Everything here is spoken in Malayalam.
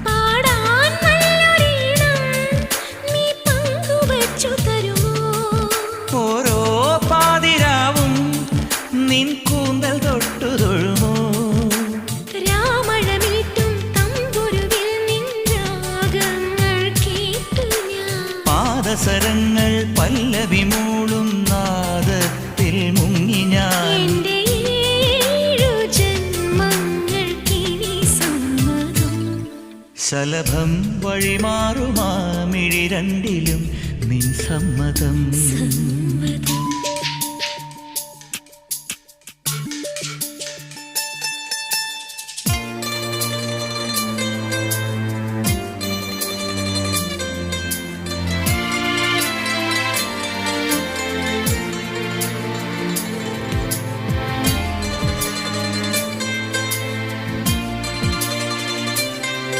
പാടാൻ നല്ലൊരീണം നീ പങ്കുവച്ചു തരുമോ? ഓരോ പാതിരാവും നിൻ കൂന്തൽ തൊട്ടു തൊഴുമോ? രാമഴമീട്ടും തമ്പുരുവിൽ നിൻ രാഗങ്ങൾ കേട്ടു ഞാൻ. പാദസരങ്ങൾ പല്ലവി മൂളും നാദത്തിൽ മുങ്ങി ഞാൻ. എന്റെ ഏഴു ജന്മങ്ങൾക്കിനി സമ്മതം. ശലഭം വഴിമാറുമാ മിഴി രണ്ടിലും നിൻ സമ്മതം.